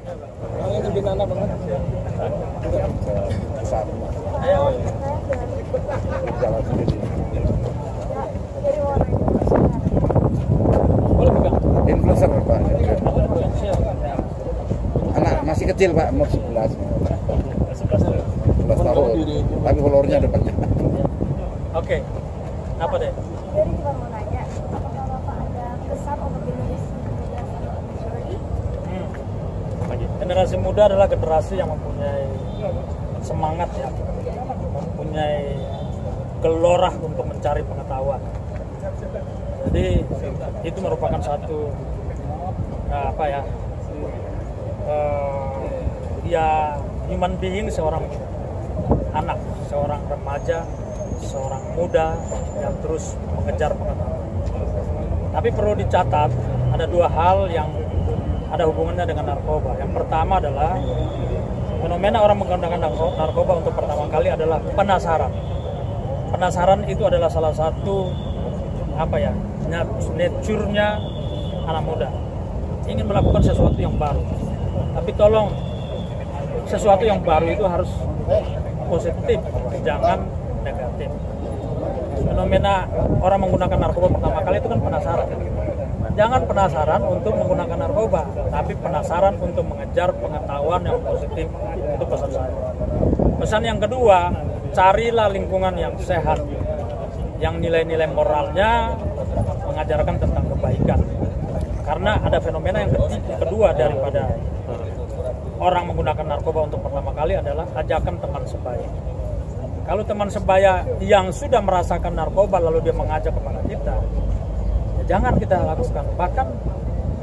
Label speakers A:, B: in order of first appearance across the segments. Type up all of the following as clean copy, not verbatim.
A: Ini binana banget.
B: Besar. Jalan sendiri. Influencer Pak. Anak masih kecil Pak, umur 11. 11 tahun. Tapi followernya ada banyak.
C: Oke. Apa deh?
D: Jadi cuma mau nanya, apakah Bapak ada kesan untuk generasi muda sama maturity?
C: Generasi muda adalah generasi yang mempunyai semangat ya, mempunyai gelora untuk mencari pengetahuan. Jadi itu merupakan satu ya human being, seorang anak, seorang remaja, seorang muda yang terus mengejar pengetahuan. Tapi perlu dicatat ada dua hal yang ada hubungannya dengan narkoba. Yang pertama adalah fenomena orang menggunakan narkoba untuk pertama kali adalah penasaran. Penasaran itu adalah salah satu nature-nya anak muda. Ingin melakukan sesuatu yang baru. Tapi tolong, sesuatu yang baru itu harus positif, jangan negatif. Fenomena orang menggunakan narkoba pertama kali itu kan penasaran. Jangan penasaran untuk menggunakan narkoba, tapi penasaran untuk mengejar pengetahuan yang positif. Itu pesan saya. Pesan yang kedua, carilah lingkungan yang sehat, yang nilai-nilai moralnya mengajarkan tentang kebaikan. Karena ada fenomena yang kedua daripada orang menggunakan narkoba untuk pertama kali adalah ajakan teman sebaya. Kalau teman sebaya yang sudah merasakan narkoba lalu dia mengajak kepada kita, ya jangan kita lakukan. Bahkan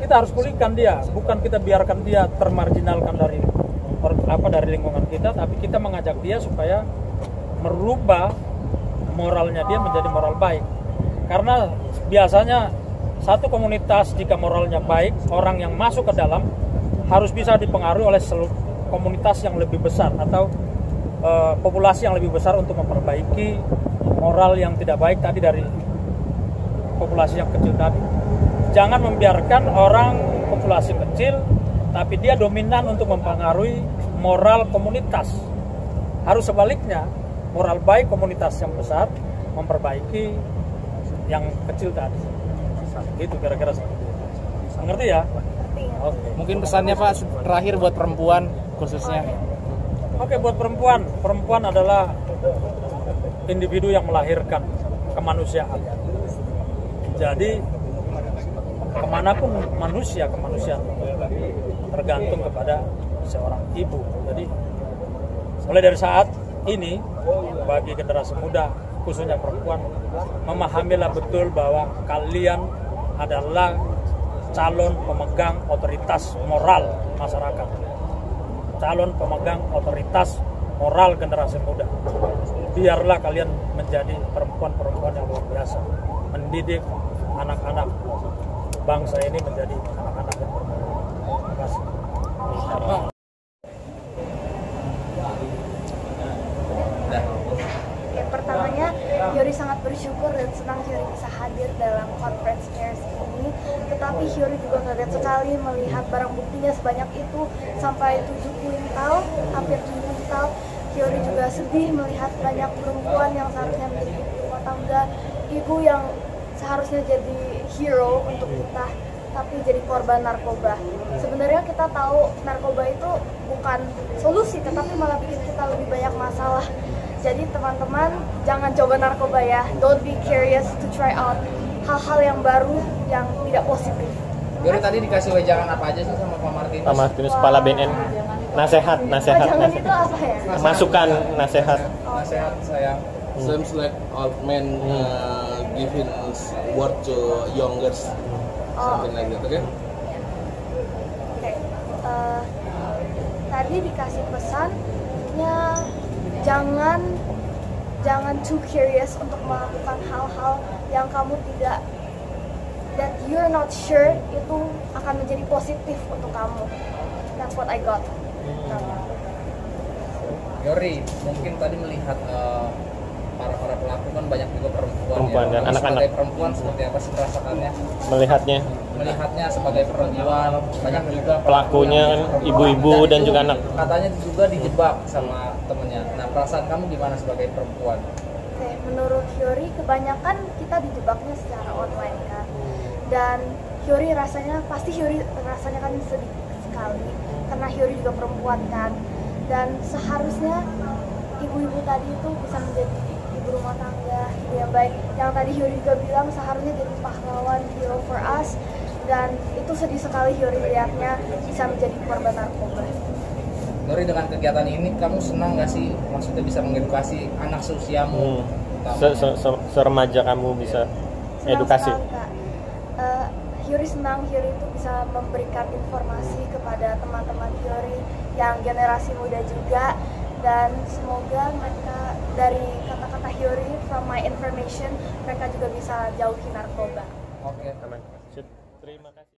C: kita harus pulihkan dia, bukan kita biarkan dia termarginalkan dari lingkungan kita, tapi kita mengajak dia supaya merubah moralnya dia menjadi moral baik. Karena biasanya satu komunitas jika moralnya baik, orang yang masuk ke dalam harus bisa dipengaruhi oleh seluruh komunitas yang lebih besar atau populasi yang lebih besar untuk memperbaiki moral yang tidak baik tadi dari populasi yang kecil tadi. Jangan membiarkan orang populasi kecil tapi dia dominan untuk mempengaruhi moral komunitas. Harus sebaliknya, moral baik komunitas yang besar memperbaiki yang kecil tadi. Gitu kira-kira seperti itu. Mengerti ya?
A: Oke. Mungkin pesannya Pak terakhir buat perempuan khususnya.
C: Oke, buat perempuan adalah individu yang melahirkan kemanusiaan. Jadi kemanapun kemanusiaan tergantung kepada seorang ibu. Jadi mulai dari saat ini bagi generasi muda khususnya perempuan, memahamilah betul bahwa kalian adalah calon pemegang otoritas moral masyarakat, calon pemegang otoritas moral generasi muda. Biarlah kalian menjadi perempuan-perempuan yang luar biasa, mendidik anak-anak bangsa ini menjadi anak-anak yang bermoral. Terima kasih.
D: Pertamanya, Hyori sangat bersyukur dan senang Hyori bisa hadir dalam conference pers ini. Tetapi Hyori juga kaget sekali melihat barang buktinya sebanyak itu sampai 7 kuintal, hampir 7 kuintal. Hyori juga sedih melihat banyak perempuan yang seharusnya menjadi ibu rumah tangga, ibu yang seharusnya jadi hero untuk kita, tapi jadi korban narkoba. Sebenarnya kita tahu narkoba itu bukan solusi, tetapi malah bikin kita lebih banyak masalah. Jadi teman-teman jangan coba narkoba ya. Don't be curious to try out hal-hal yang baru yang tidak positif.
A: Hyori tadi dikasih wejangan apa aja sih sama Pak Martinus?
E: Pak Martinus, Kepala BNN. Nasihat.
D: Wejangan itu apa ya?
E: Masukan, nasihat.
A: Nasihat sayang.
F: Seems like old man giving word to youngers, something like that, okay?
D: Oke. Tadi dikasih pesannya jangan too curious untuk melakukan hal-hal yang kamu tidak, that you're not sure itu akan menjadi positif untuk kamu. That's what I got.
A: Hyori, mungkin tadi melihat para pelaku kan banyak juga perempuan
E: Dan
A: Kamu
E: anak-anak.
A: sebagai perempuan seperti apa sih merasakannya?
E: Melihatnya
A: Sebagai perempuan banyak juga
E: pelakunya kan ibu-ibu dan
A: itu
E: juga anak.
A: katanya juga dijebak sama temennya. Nah, perasaan kamu gimana sebagai perempuan?
D: Oke, menurut Hyori kebanyakan kita dijebaknya secara online kan. Dan Hyori rasanya kan sedih sekali karena Hyori juga perempuan kan. Dan seharusnya ibu-ibu tadi itu bisa menjadi ibu rumah tangga yang baik. Yang tadi Hyori juga bilang seharusnya jadi pahlawan, hero for us. Dan itu sedih sekali Hyori lihatnya bisa menjadi korban narkoba.
A: Hyori, dengan kegiatan ini kamu senang nggak sih? Maksudnya bisa mengedukasi anak seusiamu.
E: Seremaja kamu bisa edukasi.
D: Senang sekali, Kak. Hyori senang Hyori itu bisa memberikan informasi kepada teman-teman Hyori yang generasi muda juga, dan semoga mereka dari kata-kata Hyori, from my information, mereka juga bisa jauhi narkoba.
A: Oke.
E: Terima kasih.